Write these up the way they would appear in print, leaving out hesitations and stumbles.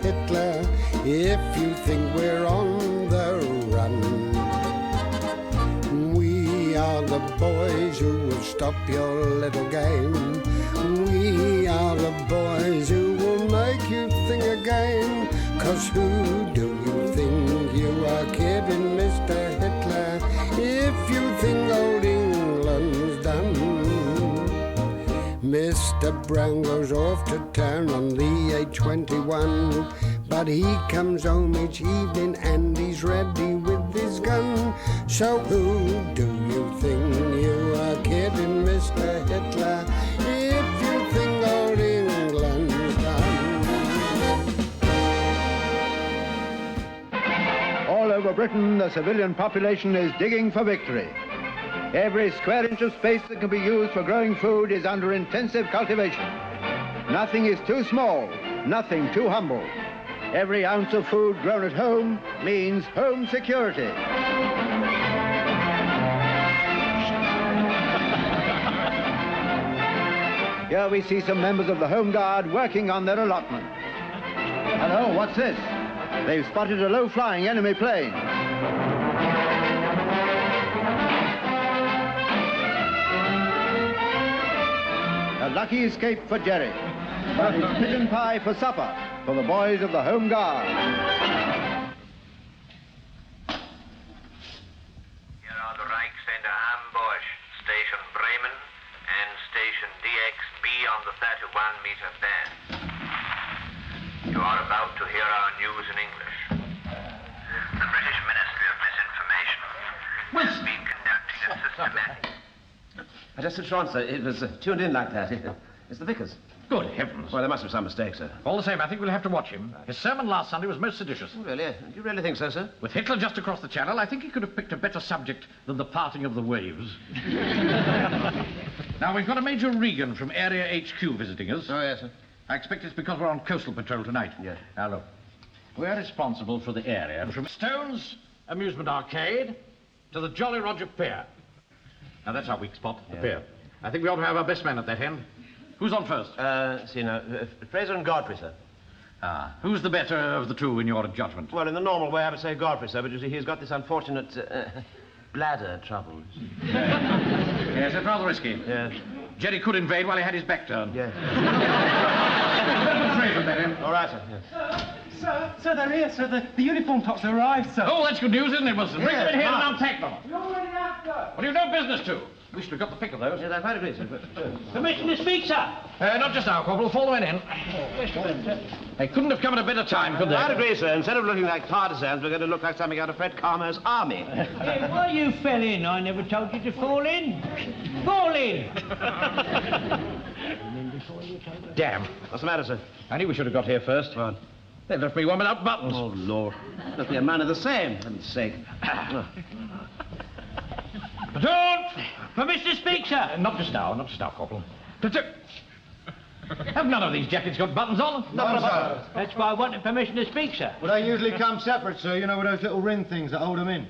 Hitler if you think we're on the run. We are the boys who will stop your little game. We are the boys who will make you think again. 'Cause who do you think you are kidding, Mr. Hitler, if you think old England's done? Mr. Brown goes off to town on the A21, but he comes home each evening and he's ready with his gun. So who do you think you are kidding, Mr. Hitler, if you think old England's done? All over Britain, the civilian population is digging for victory. Every square inch of space that can be used for growing food is under intensive cultivation. Nothing is too small, nothing too humble. Every ounce of food grown at home means home security. Here we see some members of the Home Guard working on their allotment. Hello, what's this? They've spotted a low-flying enemy plane. A lucky escape for Jerry, but it's pigeon pie for supper for the boys of the Home Guard. Here are the Reichsender ambush, Station Bremen and Station DXB on the 31-meter band. You are about to hear our news in English. The British Ministry of Misinformation has been conducting a systematic... I just switched on, sir. It was tuned in like that. It's the Vickers. Good heavens. Well, there must be some mistake, sir. All the same, I think we'll have to watch him. His sermon last Sunday was most seditious. Oh, really? Do you really think so, sir? With Hitler just across the channel, I think he could have picked a better subject than the parting of the waves. Now, we've got a Major Regan from Area HQ visiting us. Oh, yes, sir. I expect it's because we're on coastal patrol tonight. Yes. Now, look. We're responsible for the area from Stone's Amusement Arcade to the Jolly Roger Pier. Now, that's our weak spot, the pier. I think we ought to have our best man at that end. Who's on first? See now, Fraser and Godfrey, sir. Ah, who's the better of the two in your judgment? Well, in the normal way, I would say Godfrey, sir, but you see, he's got this unfortunate bladder trouble. Yes, that's rather risky. Yes. Jerry could invade while he had his back turned. Yes. Fraser, then. All right, sir. Yes. Sir, they're here, sir. The uniform tops have arrived, sir. Oh, that's good news, isn't it, Wilson? Bring them in here and unpack them. You're already after. What have you no business to? Wish we'd got the pick of those. Yes, I quite agree, sir. Permission to speak, sir. Not just now, Corporal. Fall the men in. They couldn't have come at a better time, could they? I'd agree, sir. Instead of looking like partisans, we're going to look like something out of Fred Carmer's army. Hey, why you fell in? I never told you to fall in. Fall in! Damn. What's the matter, sir? I knew we should have got here first. What? They've left me one without buttons. Oh, Lord. Must be a man of the same, for heaven's sake. Platoon! Permission to speak, sir. Not just now, Corporal. Platoon! Have none of these jackets got buttons on? No, sir. That's why I wanted permission to speak, sir. Well, they usually come separate, sir, you know, with those little ring things that hold them in.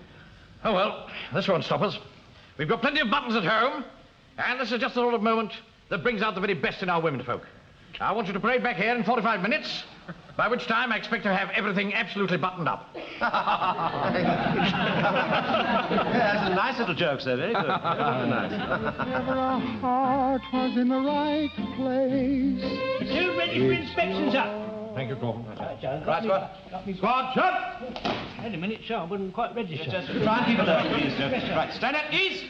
Oh, well, this won't stop us. We've got plenty of buttons at home, and this is just the sort of moment that brings out the very best in our womenfolk. I want you to parade back here in 45 minutes, by which time I expect to have everything absolutely buttoned up. Yeah, that's a nice little joke, sir. Very good. Very nice. Never our heart was in the right place. Two ready for inspection, sir. Thank you, Corporal. Right, squad. Squad, shut! Wait a minute, sir. I wasn't quite ready, sir. Just try and keep it low, please, sir. Right, stand at ease.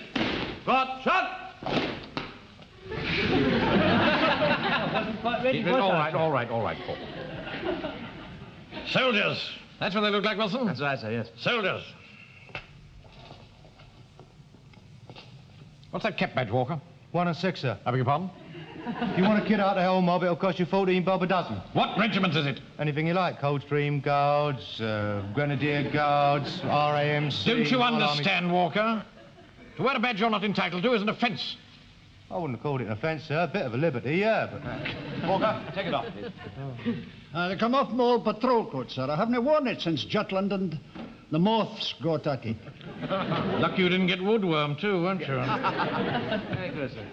Squad, shut! I wasn't quite ready, was I? All right, Corporal. Soldiers. That's what they look like, Wilson? That's right, sir, yes. Soldiers. What's that cap badge, Walker? 1 and 6, sir. I beg your pardon? If you want to kid out the whole mob, it'll cost you 14 bob a dozen. What regiment is it? Anything you like. Coldstream Guards, Grenadier Guards, RAMC... Don't you Royal understand, Walker? To wear a badge you're not entitled to is an offence. I wouldn't have called it an offence, sir. A bit of a liberty, yeah, but... Walker, take it off, please. They come off my old patrol coat, sir. I haven't worn it since Jutland and the moths got at it. Lucky you didn't get woodworm, too, weren't you? Very good, sir.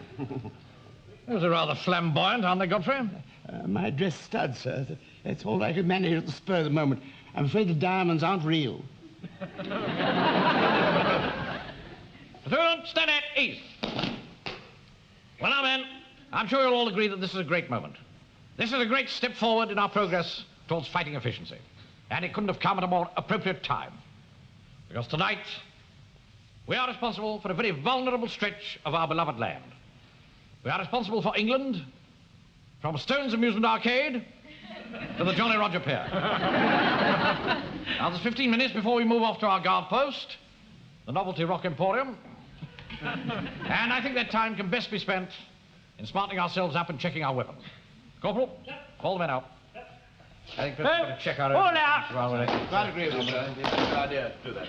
Those are rather flamboyant, aren't they, Godfrey? My dress studs, sir. That's all I can manage at the spur of the moment. I'm afraid the diamonds aren't real. Platoon, stand at ease. Well, now, men, I'm sure you'll all agree that this is a great moment. This is a great step forward in our progress towards fighting efficiency. And it couldn't have come at a more appropriate time. Because tonight, we are responsible for a very vulnerable stretch of our beloved land. We are responsible for England, from Stone's Amusement Arcade to the Jolly Roger Pier. Now, there's 15 minutes before we move off to our guard post, the Novelty Rock Emporium. And I think that time can best be spent in smartening ourselves up and checking our weapons. Corporal, call the men out. I think we're going to check our... All out! Quite agree with you, sir. It's a good idea to do that.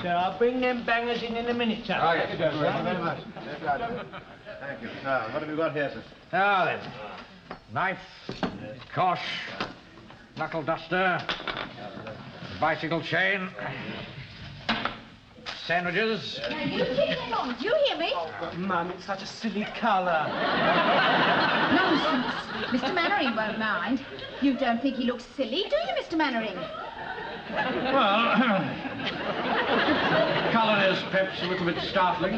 So I'll bring them bangers in a minute, sir. Oh, yes. Thank you very much. Thank you. Now, what have you got here, sir? Now then, knife, cosh, knuckle duster, bicycle chain, sandwiches. Now, you keep it on. Do you hear me? Mum, it's such a silly colour. Nonsense. Mr. Mannering won't mind. You don't think he looks silly, do you, Mr. Mannering? Well, colour is perhaps a little bit startling.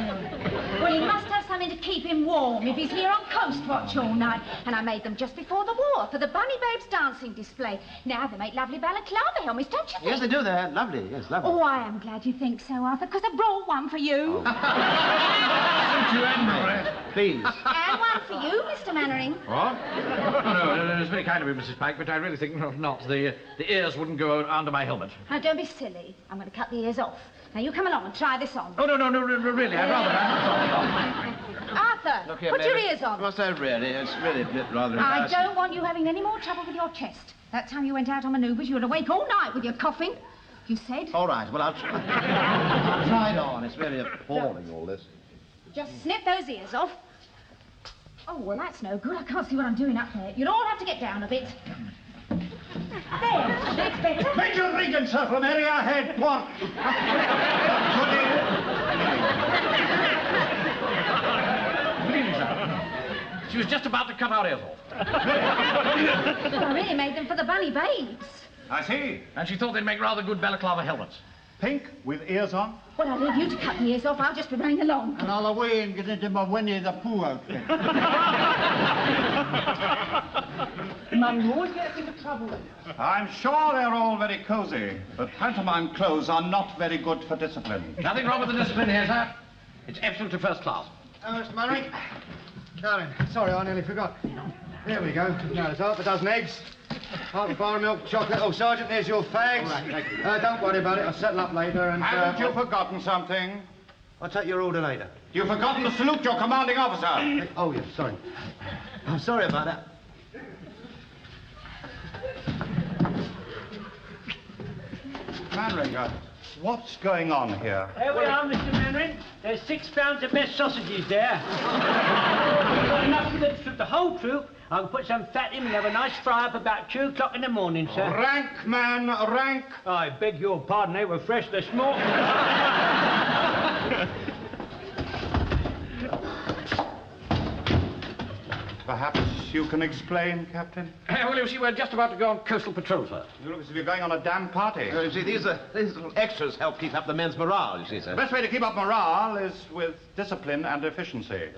Well, he must have something to keep him warm if he's here on Coast Watch all night. And I made them just before the war for the Bunny Babes dancing display. Now they make lovely balaclava helmets, don't you think? Yes, they do. They're lovely. Yes, lovely. Oh, I am glad you think so, Arthur, because I brought one for you. Thank you, Admiral. Please. And one for you, Mr. Mannering. What? No, it's very kind of you, Mrs. Pike, but I really think not. The ears wouldn't go under my helmet. Now, don't be silly. I'm going to cut the ears off. Now, you come along and try this on. Oh, no, really, I'd rather... Arthur, Look here, put your Mary. ears on. Must I really? It's really a bit rather I embarrassing. don't want you having any more trouble with your chest. That time you went out on manoeuvres, you were awake all night with your coughing. You said? All right, well, I'll try. I'll try it on. It's very appalling, all this. Just snip those ears off. Oh, well, that's no good. I can't see what I'm doing up there. You'd all have to get down a bit. There, that's better. Major Regan, sir, from area head port. She was just about to cut our ears off. I really made them for the Bunny Babes. I see. And she thought they'd make rather good balaclava helmets. Pink with ears on. Well, I'll leave you to cut the ears off. I'll just be running along. And I'll away and get into my Winnie the Pooh outfit. Mum, you always get us into trouble. I'm sure they're all very cosy, but pantomime clothes are not very good for discipline. Nothing wrong with the discipline here, sir. It's absolutely first class. Mr. Murray. Darling, sorry, I nearly forgot. There we go. Now, there's half a dozen eggs, half a bar of milk, chocolate. Oh, Sergeant, there's your fags. All right, thank you. Don't worry about it. I'll settle up later and... Haven't you forgotten something? I'll take your order later. You've forgotten to salute your commanding officer. Oh, yes, sorry. I'm sorry about that. Manring, what's going on here? There we are, Mr. Mannering. There's 6 pounds of best sausages there. We've got enough for the whole troop. I can put some fat in and have a nice fry up about 2 o'clock in the morning, sir. Rank, man, rank. I beg your pardon, they were fresh this morning. Perhaps you can explain, Captain? Well, you see, we're just about to go on coastal patrol, sir. You look as if you're going on a damn party. You see, these little extras help keep up the men's morale, you see, sir. The best way to keep up morale is with discipline and efficiency.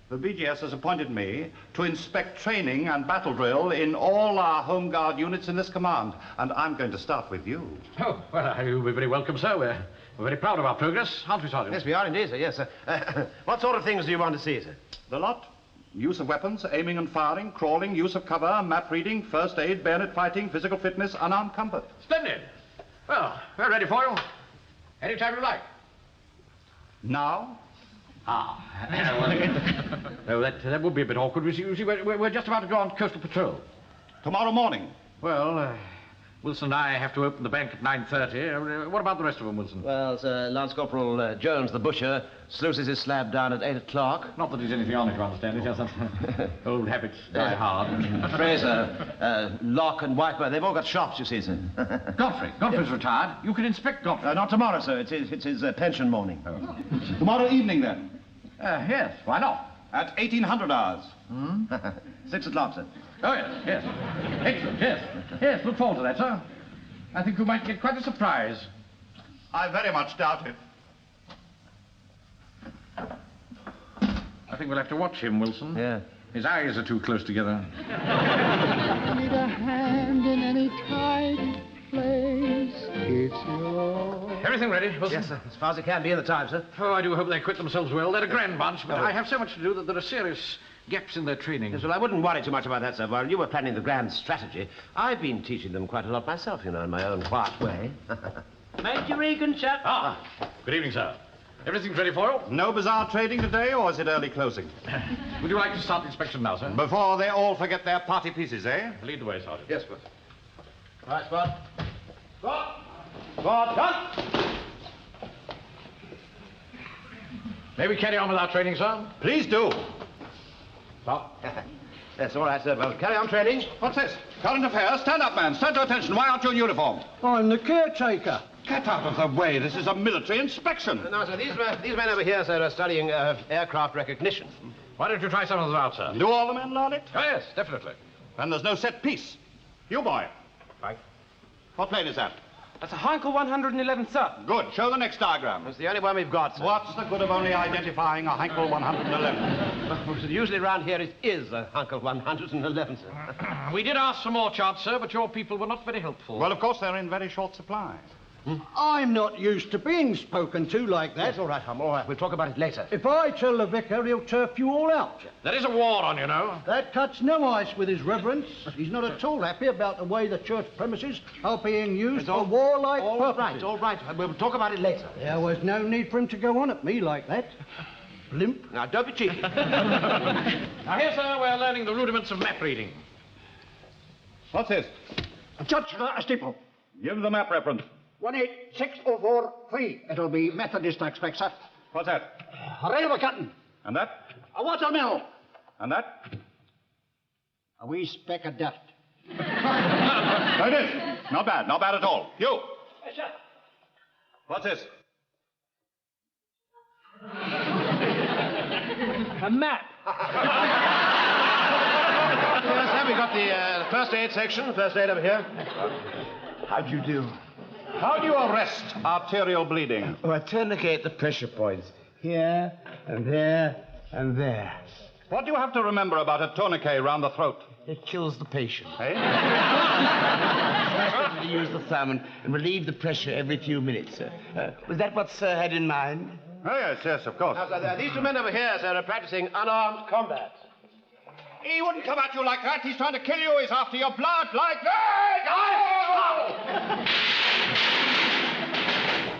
The BGS has appointed me to inspect training and battle drill in all our Home Guard units in this command, and I'm going to start with you. Oh, well, you'll be very welcome, sir. We're very proud of our progress, aren't we, Sergeant? Yes, we are indeed, sir, yes, sir. What sort of things do you want to see, sir? The lot. Use of weapons, aiming and firing, crawling, use of cover, map reading, first aid, bayonet fighting, physical fitness, unarmed combat. Splendid. Well, we're ready for you. Any time you like. Now? No, that would be a bit awkward. You see, we're just about to go on coastal patrol. Tomorrow morning. Well, Wilson and I have to open the bank at 9:30. What about the rest of them, Wilson? Well, sir, Lance Corporal Jones, the butcher, sluices his slab down at 8 o'clock. Not that he's anything on it, you understand. It's just that old habits die hard. Fraser, Locke and Wiper, they've all got shops, you see, sir. Godfrey's retired. You can inspect Godfrey. Not tomorrow, sir. It's his pension morning. Oh. Tomorrow evening, then. Yes, why not? At 1800 hours. 6 o'clock, sir. Oh, yes. Excellent, yes. Yes, look forward to that, sir. I think you might get quite a surprise. I very much doubt it. I think we'll have to watch him, Wilson. Yeah. His eyes are too close together. Need a hand in any tidy place. It's yours. Everything ready, Wilson? Yes, sir. As far as it can be in the time, sir. Oh, I do hope they quit themselves well. They're a grand bunch, but I have so much to do that there are serious gaps in their training. Yes, well, I wouldn't worry too much about that, sir. While you were planning the grand strategy, I've been teaching them quite a lot myself, you know, in my own quiet way. Major Regan, sir. Ah, good evening, sir. Everything's ready for you? No bazaar trading today, or is it early closing? Would you like to start the inspection now, sir? Before they all forget their party pieces, eh? Lead the way, Sergeant. Yes, sir. All right, Spot. Spot, done. May we carry on with our training, sir? Please do. Stop. That's all right, sir. Well, carry on training. What's this? Current affairs? Stand up, man. Stand to attention. Why aren't you in uniform? I'm the caretaker. Get out of the way. This is a military inspection. No, sir, these men over here, sir, are studying aircraft recognition. Why don't you try some of them out, sir? Do all the men learn it? Oh, yes, definitely. And there's no set piece. You, boy. Right. What plane is that? That's a Heinkel 111, sir. Good. Show the next diagram. It's the only one we've got, sir. What's the good of only identifying a Heinkel 111? Usually around here it is a Heinkel 111, sir. We did ask for more charts, sir, but your people were not very helpful. Well, of course, they're in very short supply. I'm not used to being spoken to like that. That's all right, Hum. All right, we'll talk about it later. If I tell the vicar, he'll turf you all out. There is a war on, you know. That cuts no ice with his reverence. He's not at all happy about the way the church premises are being used for warlike purposes. All right. We'll talk about it later. There was no need for him to go on at me like that. Blimp. Now, don't be cheeky. Now, here, sir, we're learning the rudiments of map reading. What's this? Judge a steeple. Give the map reference. 186043. It'll be Methodist, I expect, sir. What's that? A railway cutting. And that? A watermill. And that? A wee speck of dust. There it is. Not bad. Not bad at all. You. Yes, sir. What's this? A map. Yes, sir, we've got the first aid section. First aid over here. How'd you do? How do you arrest arterial bleeding? Oh, I tourniquet the pressure points. Here, and there, and there. What do you have to remember about a tourniquet round the throat? It kills the patient. Eh? You use the thumb and relieve the pressure every few minutes, sir. Was that what Sir had in mind? Oh, yes, of course. Now, sir, these two men over here, sir, are practicing unarmed combat. He wouldn't come at you like that. He's trying to kill you. He's after your blood like that.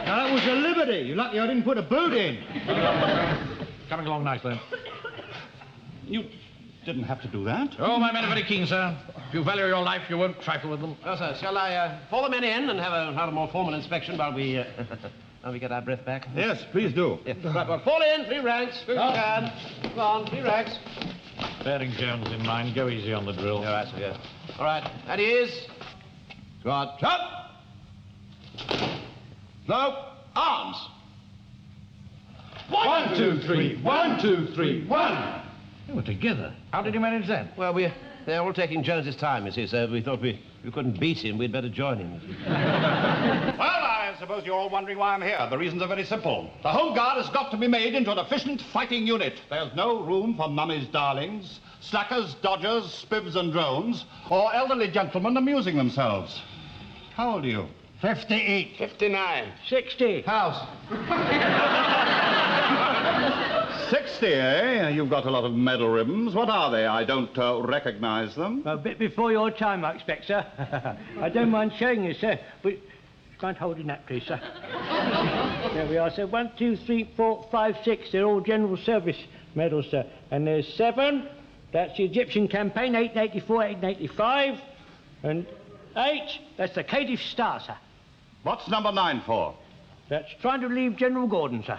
Now, that was a liberty. You're lucky I didn't put a boot in. Coming along nicely. You didn't have to do that. Oh, my men are very keen, sir. If you value your life, you won't trifle with them. Well, sir, shall I call the men in and have a more formal inspection while we get our breath back? Yes, please do. Yeah. Right, well, fall in, 3 ranks. Go on. Come on, 3 ranks. Bearing Jones in mind, go easy on the drill. All right, sir, yeah. All right, at ease. Squad, up. Slow, arms. 1, 2, 3. 1, 2, 3. 1. They were together. How did you manage that? Well, they're all taking Jones's time, you see, sir. We thought we couldn't beat him. We'd better join him. Well, I suppose you're all wondering why I'm here. The reasons are very simple. The Home Guard has got to be made into an efficient fighting unit. There's no room for mummy's darlings, slackers, dodgers, spibs and drones, or elderly gentlemen amusing themselves. How old are you? 58. 59. 60. House. 60, eh? You've got a lot of medal ribbons. What are they? I don't recognize them. A bit before your time, I expect, sir. I don't mind showing you, sir, but can't hold in that, please, sir. There we are, sir. 1, 2, 3, 4, 5, 6. They're all general service medals, sir. And there's 7. That's the Egyptian campaign, 1884, 1885. And 8. That's the Cadiz Star, sir. What's number 9 for? That's trying to relieve General Gordon, sir.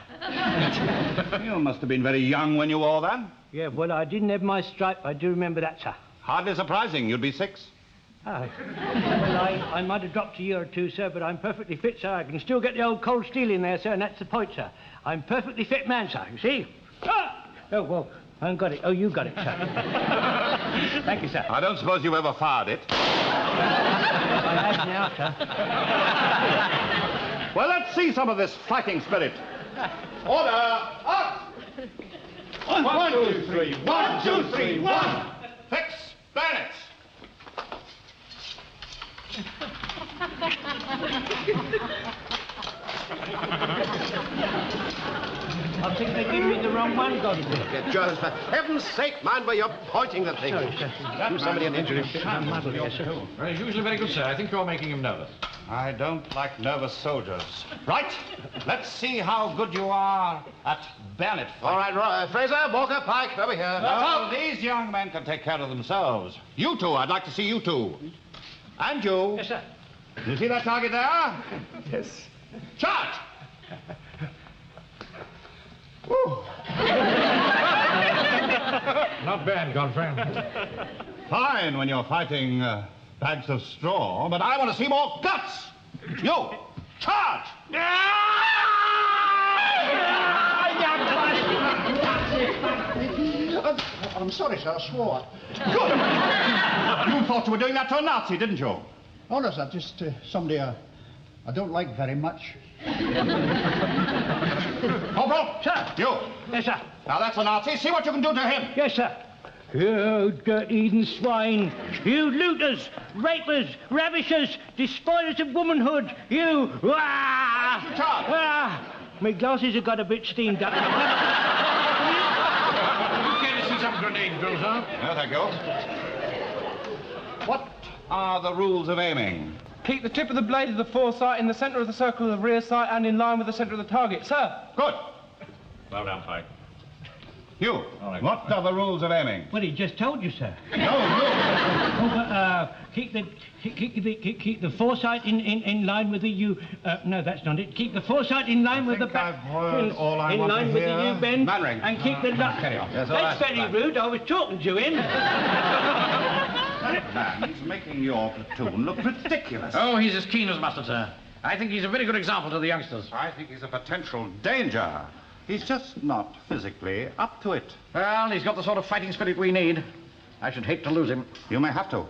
You must have been very young when you wore that. Yeah, well, I didn't have my stripe. I do remember that, sir. Hardly surprising. You'd be 6. Oh. Well, I might have dropped a year or 2, sir, but I'm perfectly fit, sir. I can still get the old cold steel in there, sir, and that's the point, sir. I'm a perfectly fit man, sir, you see? Ah! Oh, well, I haven't got it. Oh, you got it, sir. Thank you, sir. I don't suppose you've ever fired it. I have now, sir. Well, let's see some of this fighting spirit. Order! Up! 1, 2, 3. 1, 2, 3. 1. Fix bayonets. I think they gave me the wrong one, Godfrey. Get Jones, for heaven's sake, mind where you're pointing the thing. Sorry, sir. Do somebody an injury. Well, he's usually very good, sir. I think you're making him nervous. I don't like nervous soldiers. Right, let's see how good you are at bayonet fighting. All right, Fraser, Walker, Pike, over here. No, these young men can take care of themselves. You two, I'd like to see you two. And you. Yes, sir. You see that target there? Yes. Charge! Not bad, Godfrey. Fine when you're fighting bags of straw, but I want to see more guts. You, charge! I'm sorry, sir, I swore. Good. You thought you were doing that to a Nazi, didn't you? Oh, no, sir, just somebody I don't like very much. Corporal! Sir. You. Yes, sir. Now that's a Nazi. See what you can do to him. Yes, sir. You dirt-eating swine. You looters, rapers, ravishers, despoilers of womanhood. You... My glasses have got a bit steamed up. You care to see some grenade drills, huh? No, thank you. What are the rules of aiming? Keep the tip of the blade of the foresight in the centre of the circle of the rear sight and in line with the centre of the target, sir. Good. Well done, Pike. You. What are the rules of aiming? Well, he just told you, sir. No. Oh, but, keep the foresight in line with the U. No, that's not it. Keep the foresight in line with the back. I've heard all I in want line to with hear. the U bend. Mannering. And keep the Carry on. Yes, all That's right. very rude. I was talking to him. That man's making your platoon look ridiculous. Oh, he's as keen as mustard, sir. I think he's a very good example to the youngsters. I think he's a potential danger. He's just not physically up to it. Well, he's got the sort of fighting spirit we need. I should hate to lose him. You may have to.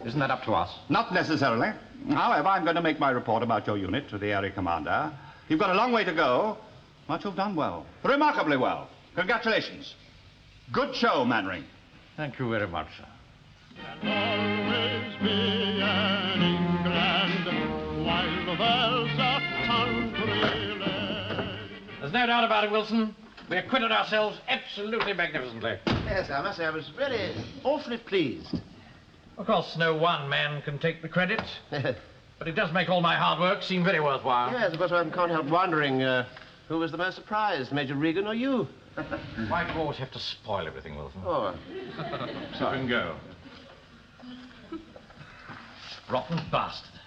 Isn't that up to us? Not necessarily. However, I'm going to make my report about your unit to the area commander. You've got a long way to go, but you've done well. Remarkably well. Congratulations. Good show, Mannering. Thank you very much, sir. Always be an England while there's a country lane. There's no doubt about it, Wilson. We acquitted ourselves absolutely magnificently. Yes, I must say I was really awfully pleased. Of course, no one man can take the credit, but it does make all my hard work seem very worthwhile. Yes, of course, I can't help wondering who was the most surprised, Major Regan or you? Why do you always have to spoil everything, Wilson? Oh, Sorry. You can go. Rotten bastard.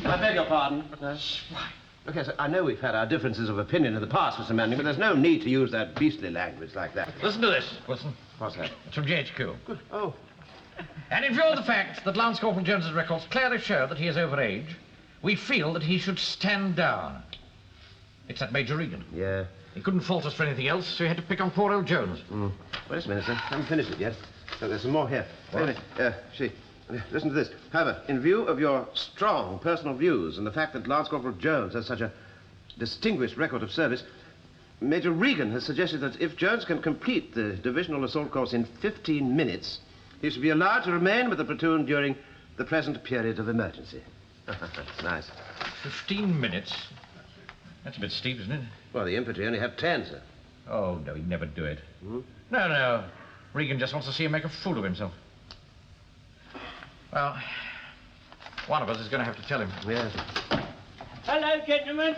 I beg your pardon. Look, yes, I know we've had our differences of opinion in the past, Mr. Manning, but there's no need to use that beastly language like that. Listen to this, Wilson. What's that? It's from GHQ. Good. Oh. And in view of the fact that Lance Corporal Jones's records clearly show that he is over age, we feel that he should stand down. It's that Major Regan. Yeah. He couldn't fault us for anything else, so he had to pick on poor old Jones. Wait a minute, sir. I haven't finished it yet. Look, there's some more here. Wait a minute. See. Listen to this. However, in view of your strong personal views and the fact that Lance Corporal Jones has such a distinguished record of service, Major Regan has suggested that if Jones can complete the divisional assault course in 15 minutes, he should be allowed to remain with the platoon during the present period of emergency. That's nice. 15 minutes? That's a bit steep, isn't it? Well, the infantry only have 10, sir. Oh, no, he'd never do it. No. Regan just wants to see him make a fool of himself. Well, one of us is going to have to tell him. Yes. Hello, gentlemen.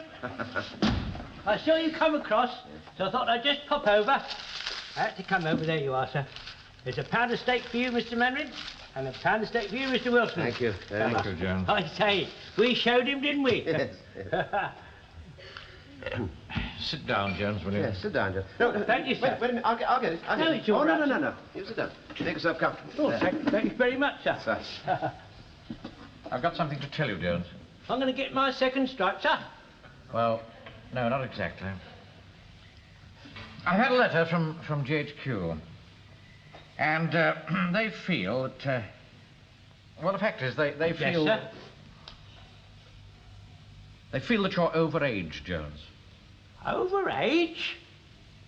I saw you come across, so I thought I'd just pop over. I had to come over. There you are, sir. There's a pound of steak for you, Mr. Manring, and a pound of steak for you, Mr. Wilson. Thank you very much. Thank you, Jones. I say, we showed him, didn't we? Yes. Sit down, Jones, will you? Yes, sit down, Jones. No, thank you, sir. Wait a minute. I'll get it. No, it's all right. No. You sit down. Make yourself comfortable. Oh, thank you very much, sir. I've got something to tell you, Jones. I'm going to get my second stripe, sir. Well, no, not exactly. I had a letter from GHQ. And they feel that... well, the fact is, they feel... Yes, sir. They feel that you're overage, Jones. Overage?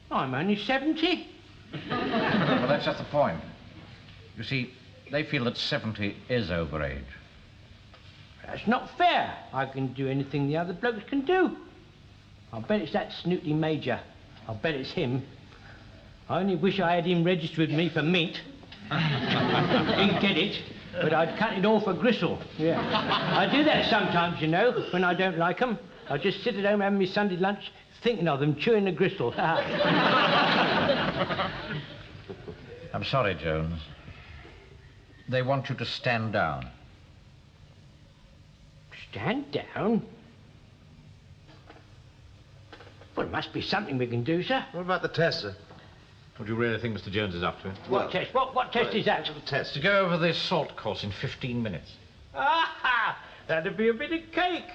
I'm only 70. Well, that's just the point. You see, they feel that 70 is overage. That's not fair. I can do anything the other blokes can do. I'll bet it's that snooty Major. I'll bet it's him. I only wish I had him registered with me for meat. He'd get it, but I'd cut it all for gristle. Yeah. I do that sometimes, you know, when I don't like 'em. I just sit at home having my Sunday lunch, thinking of them, chewing the gristle. I'm sorry, Jones. They want you to stand down. Stand down? Well, it must be something we can do, sir. What about the test, sir? What do you really think Mr. Jones is up to? What test? What test is that? The test. To go over this salt course in 15 minutes. Ah, that'd be a bit of cake.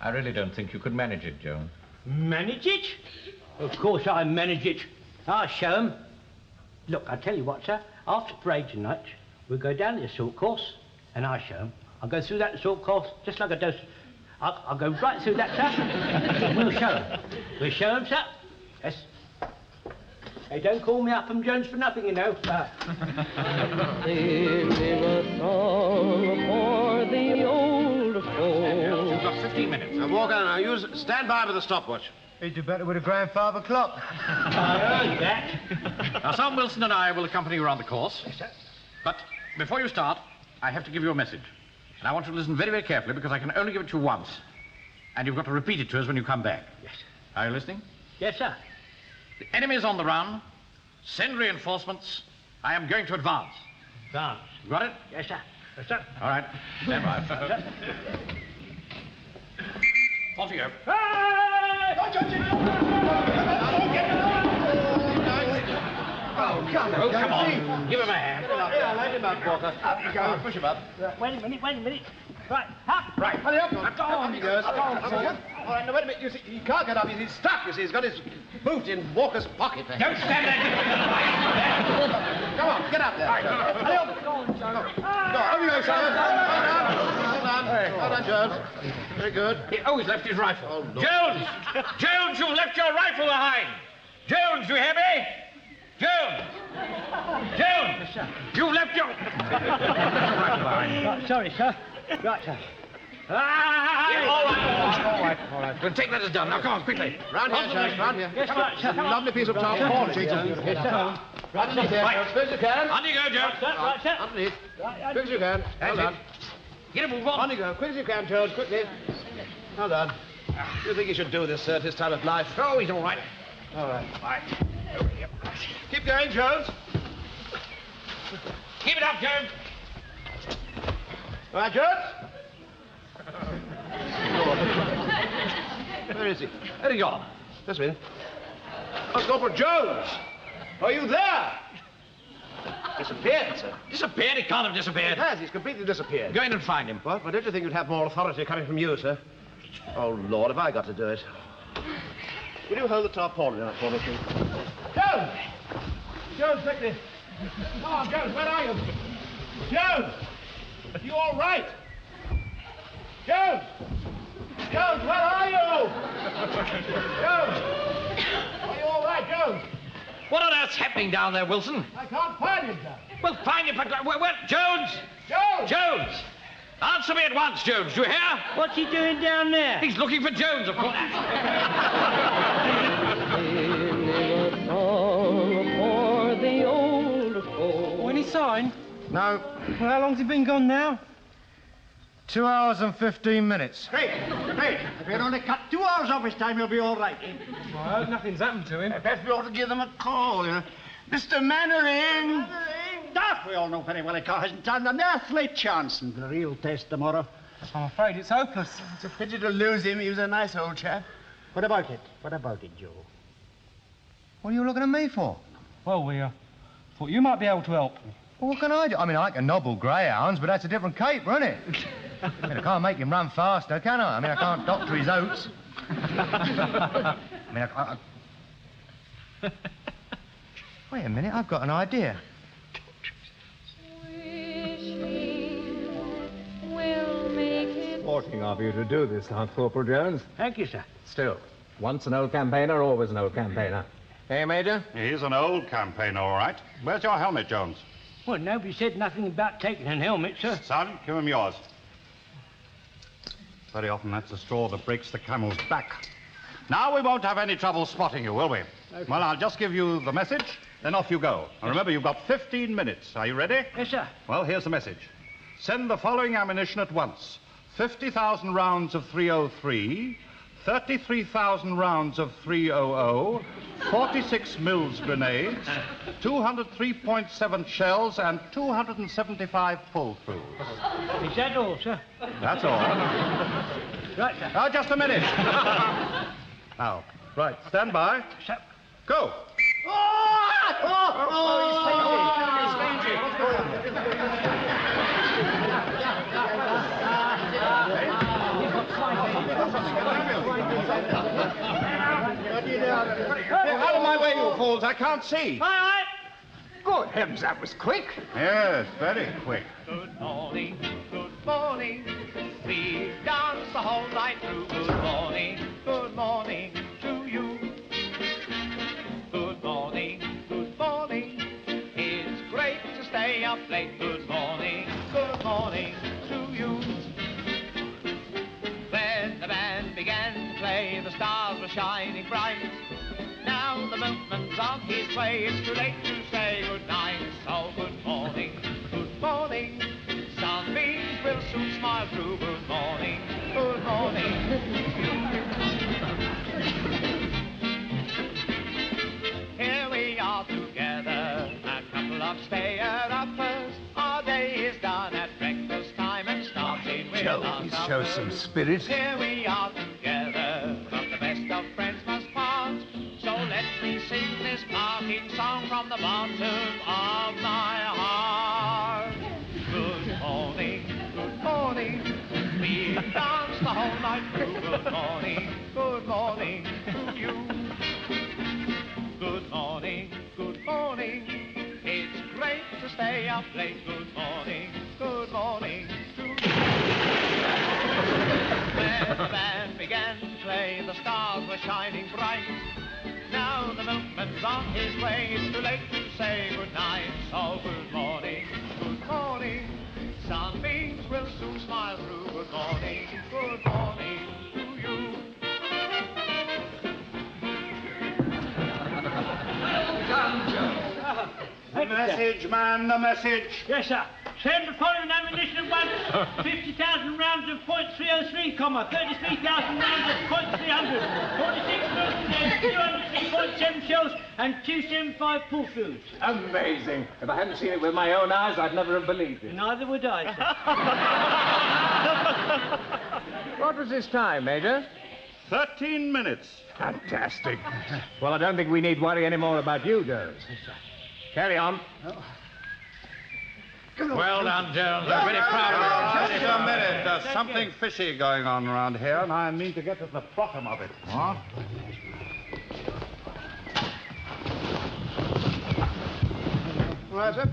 I really don't think you could manage it, Jones. Manage it? Of course I manage it. I'll show 'em. Look, I'll tell you what, sir. After parade tonight, we'll go down the assault course, and I'll show 'em. I'll go through that assault course just like I do. I'll go right through that, sir. We'll show 'em. We'll show 'em, sir. Yes. Hey, don't call me Upham Jones for nothing, you know. Sing a song for the old folks. You've got 15 minutes. Now, Walker, now use stand by with the stopwatch. He'd do better with a grandfather clock. I heard that. Now, Sam Wilson and I will accompany you around the course. Yes, sir. But before you start, I have to give you a message. And I want you to listen very, very carefully because I can only give it to you once. And you've got to repeat it to us when you come back. Yes. Are you listening? Yes, sir. The enemy is on the run. Send reinforcements. I am going to advance. Advance. You got it? Yes, sir. Yes, sir. All right. Stand by. Off you go. Oh, come on. Oh, come on. Give him a hand. Yeah, let him up, Walker. Up you go. Push him up. Wait a minute. Right, up. Right, hurry up. Up he goes. Go on, All right, now, wait a minute. You see, he can't get up. He's stuck, you see. He's got his boot in Walker's pocket. Don't stand there. Come on, get up there. Hurry up. Go on, over you go, son. Well done, Jones. Very good. Oh, he's left his rifle. Jones! Jones, you've left your rifle behind. Jones, you hear me? Jones! Jones! You've left your... Right, sorry, sir. Right, sir. Yeah, all right. We'll take that as done. Now, come on, quickly. Round here, Jones, round here. Yes, right, sir. Lovely piece of tarpaulin. Yes, sir. Underneath here, Right. as quick as you can. On you go, Jones. Right, sir. Underneath. Quick as you can. Well done. Get a move on. On you go. Quick as you can, Jones. Quickly. Well done. Do you think he should do this, sir, at his time of life? Oh, he's all right. All right. Right. Keep going, Jones. Keep it up, Jones. All right, Jones. Where is he? Where'd he go? Just a minute. Oh, Corporal Jones! Are you there? Disappeared, sir. Disappeared? He can't have disappeared. He has. He's completely disappeared. Go in and find him. What? Well, don't you think you'd have more authority coming from you, sir? Oh, Lord, have I got to do it? Will you hold the tarpaulin out for me, please? Jones! Jones, quickly. Come on, Jones, where are you? Jones! Are you all right? Jones! Jones, where are you? Jones! Are you all right, Jones? What on earth's happening down there, Wilson? I can't find him, sir. Well, find him. Where? Jones! Jones! Jones! Answer me at once, Jones. Do you hear? What's he doing down there? He's looking for Jones, of course. Sing a song for the old folks. When he signed? No. Well, how long's he been gone now? 2 hours and 15 minutes. Great. If you only cut 2 hours off his time, you'll be all right. Well, I hope nothing's happened to him. Perhaps we ought to give them a call, you know. Mr. Mannering! That we all know very well he hasn't done an earthly chance in the real test tomorrow. I'm afraid it's hopeless. It's a pity to lose him. He was a nice old chap. What about it? What about it, Joe? What are you looking at me for? Well, we thought you might be able to help. Well, what can I do? I mean, I can nobble greyhounds, but that's a different caper, isn't it? I mean, I can't make him run faster, can I? I mean, I can't doctor his oats. I mean, Wait a minute, I've got an idea. Sporting of you to do this, Lance Corporal Jones. Thank you, sir. Still, once an old campaigner, always an old campaigner. Hey, Major? He's an old campaigner, all right. Where's your helmet, Jones? Well, nobody said nothing about taking an helmet, sir. Sergeant, give him yours. Very often that's the straw that breaks the camel's back. Now we won't have any trouble spotting you, will we? Okay. Well, I'll just give you the message, then off you go. And remember, you've got 15 minutes. Are you ready? Yes, sir. Well, here's the message. Send the following ammunition at once. 50,000 rounds of 303, 33,000 rounds of 300, 46 Mills grenades, 203.7 shells, and 275 pull-throughs. Is that all, sir? That's all. Right, sir. Now, just a minute. Now, right, stand by. Sir. Go. Out of my way, you fools. I can't see. All right. Good heavens, that was quick. Yes, very quick. Good morning, we've danced the whole night through. Good morning to you. Good morning, it's great to stay up late. Good morning to you. When the band began to play, the stars were shining bright. Now the milkman's on his way, it's too late to say goodnight. So good morning, sunbeams will soon smile through. Good morning to you. Here we are together, a couple of stay-at-uppers. Our day is done at breakfast time and starting with our Please show some spirit. Here we are together, but the best of friends must part. So let me sing this parting song from the bottom of my heart. Good morning, we've danced the whole night through. Good morning to you. Good morning, it's great to stay up late. Good morning to you. When the band began to play, the stars were shining bright. Now the milkman's on his way, it's too late to say goodnight. So good morning, sunbeams will soon smile through. Good morning to you. The message, man, the message. Yes, sir. Send the following ammunition at once. 50,000 rounds of .303, 33,000 rounds of .300, 46 Mills grenades, 203.7 shells, and 275 pull-throughs. Amazing. If I hadn't seen it with my own eyes, I'd never have believed it. Neither would I, sir. What was this time, Major? 13 minutes. Fantastic. Well, I don't think we need worry any more about you, Jones. Carry on. Well done, Jones. I'm very proud of you. Just a minute. There's something fishy going on around here, and I mean to get to the bottom of it. What? Right, sir.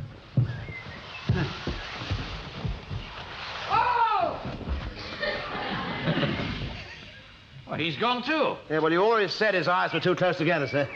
Well, he's gone too. Yeah, well, you always said his eyes were too close together, sir.